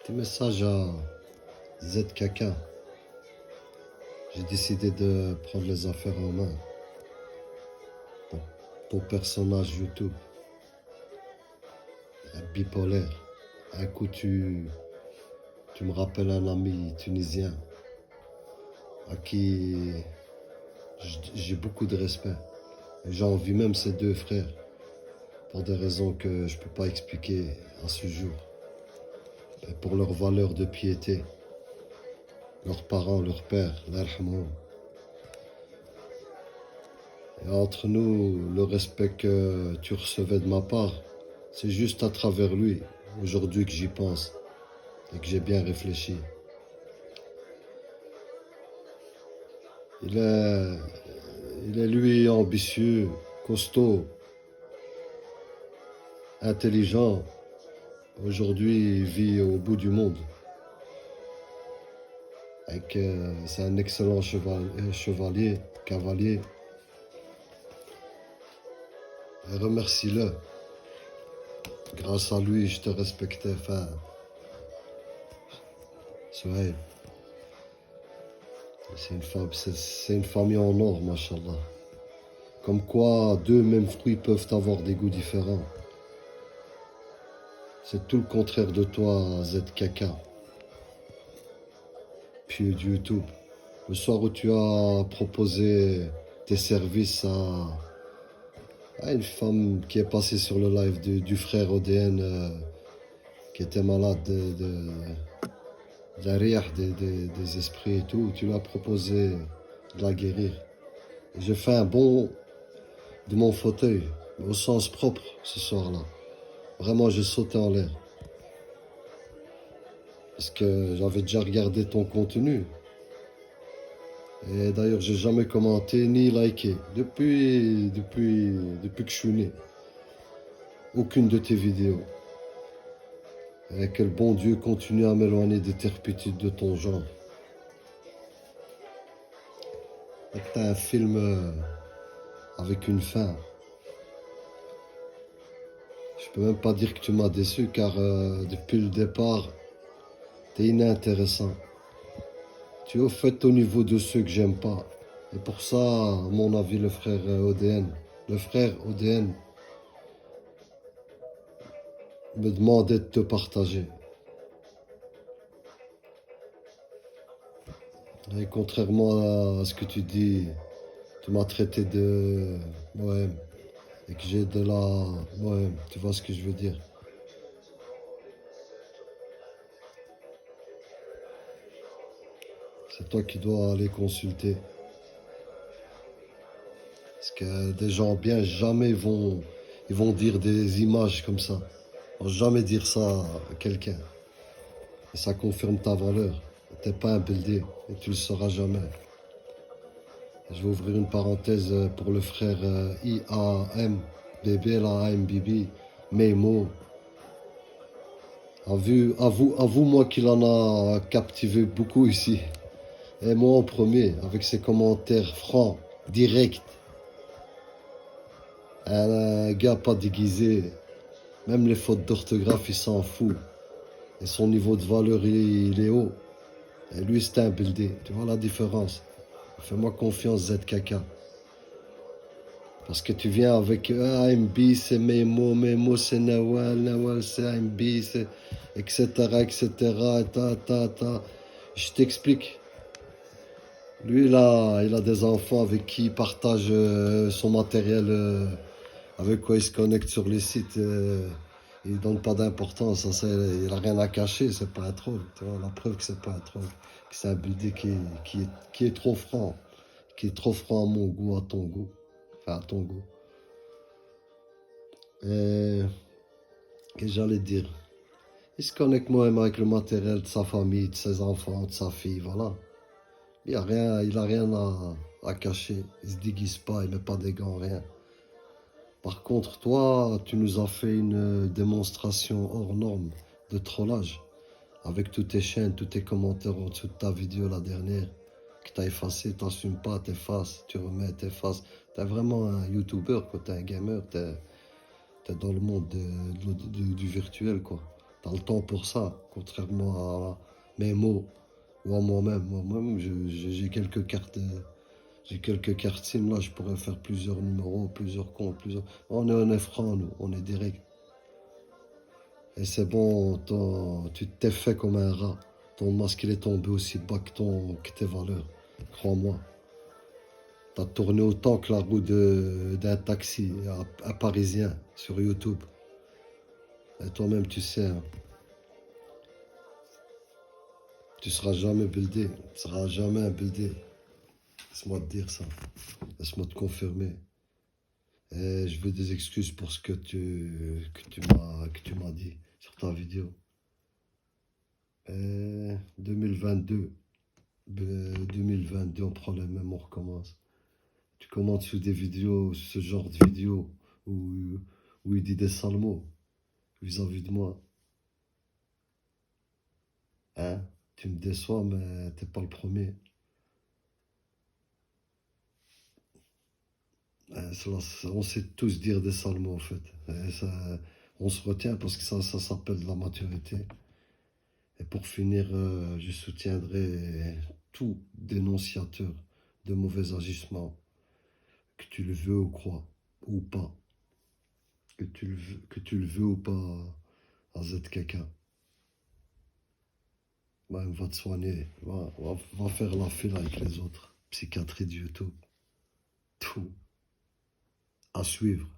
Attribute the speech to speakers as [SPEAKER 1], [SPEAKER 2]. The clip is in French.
[SPEAKER 1] Petit message à ZKK. J'ai décidé de prendre les affaires en main. Bon, ton personnage YouTube, bipolaire. Un coup, tu me rappelles un ami tunisien à qui j'ai beaucoup de respect. J'ai envie même ses deux frères pour des raisons que je ne peux pas expliquer à ce jour. Et pour leur valeur de piété. Leurs parents, leur père, l'arhamou. Et entre nous, le respect que tu recevais de ma part, c'est juste à travers lui, aujourd'hui que j'y pense et que j'ai bien réfléchi. Il est, il est lui ambitieux, costaud, intelligent. Aujourd'hui, il vit au bout du monde. C'est un excellent chevalier, cavalier. Et remercie-le. Grâce à lui, je te respectais. Enfin, Souhaib. C'est une famille en or, machallah. Comme quoi, deux mêmes fruits peuvent avoir des goûts différents. C'est tout le contraire de toi, ZKK. Puis de YouTube. Le soir où tu as proposé tes services à une femme qui est passée sur le live du frère ODN qui était malade de la riah des esprits et tout, tu lui as proposé de la guérir. J'ai fait un bond de mon fauteuil, au sens propre, ce soir-là. Vraiment, j'ai sauté en l'air. Parce que j'avais déjà regardé ton contenu. Et d'ailleurs, j'ai jamais commenté ni liké depuis que je suis né. Aucune de tes vidéos. Et que le bon Dieu continue à m'éloigner des turpitudes de ton genre. Et que t'as un film avec une fin. Je peux même pas dire que tu m'as déçu car depuis le départ, t'es inintéressant. Tu es au fait au niveau de ceux que j'aime pas. Et pour ça, à mon avis, le frère ODN me demandait de te partager. Et contrairement à ce que tu dis, tu m'as traité de bohème et que j'ai de la bohème. Tu vois ce que je veux dire? C'est toi qui dois aller consulter. Parce que des gens bien jamais ils vont dire des images comme ça. Ils vont jamais dire ça à quelqu'un. Et ça confirme ta valeur. T'es pas un buildé et tu le sauras jamais. Je vais ouvrir une parenthèse pour le frère IAM, bébé, la AMBB, Memo. Avoue-moi qu'il en a captivé beaucoup ici. Et moi en premier, avec ses commentaires francs, directs. Un gars pas déguisé. Même les fautes d'orthographe, il s'en fout. Et son niveau de valeur, il est haut. Et lui, c'est un buildé. Tu vois la différence? Fais-moi confiance, ZKK. Parce que tu viens avec AMB, c'est Memo c'est Nawal c'est AMB, c'est etc. Ta. Je t'explique. Lui, il a des enfants avec qui il partage son matériel, avec quoi il se connecte sur les sites. Il donne pas d'importance à ça. Il a rien à cacher, c'est pas un troll. Tu vois, la preuve que c'est pas un troll. Que c'est un buildé qui est trop franc. Qui est trop franc à mon goût, à ton goût. Enfin, à ton goût. Et que j'allais dire. Il se connecte moi-même avec le matériel de sa famille, de ses enfants, de sa fille, voilà. Il a rien à cacher. Il se déguise pas, il met pas des gants, rien. Par contre, toi, tu nous as fait une démonstration hors norme de trollage. Avec toutes tes chaînes, tous tes commentaires en dessous de ta vidéo la dernière. Que t'as effacé, t'assumes pas, t'effaces, tu remets, t'effaces. T'es vraiment un YouTuber, quoi. T'es un gamer, t'es dans le monde du virtuel, quoi. T'as le temps pour ça, contrairement à mes mots ou à moi-même. Moi-même, j'ai quelques cartes. J'ai quelques cartes SIM là, je pourrais faire plusieurs numéros, plusieurs comptes, plusieurs. On est honnête franc, nous, on est direct. Et c'est bon, tu t'es fait comme un rat. Ton masque il est tombé aussi bas que tes valeurs. Crois-moi. T'as tourné autant que la roue d'un taxi à Parisien sur YouTube. Et toi-même, tu sais, hein, tu seras jamais buildé. Tu seras jamais un buildé. Laisse-moi te dire ça. Laisse-moi te confirmer. Et je veux des excuses pour ce que tu m'as dit sur ta vidéo. Et 2022, 2022, on prend les mêmes, on recommence. Tu commentes sous des vidéos, ce genre de vidéos où, où il dit des sales mots vis-à-vis de moi. Hein? Tu me déçois, mais t'es pas le premier. On sait tous dire des sales mots, en fait. Et ça, on se retient parce que ça s'appelle de la maturité. Et pour finir, je soutiendrai tout dénonciateur de mauvais agissements, que tu le veux ou crois, ou pas, que tu le veux ou pas, à ZKK. Ben, va te soigner, va faire la file avec les autres. Psychiatrie de YouTube, tout, à suivre.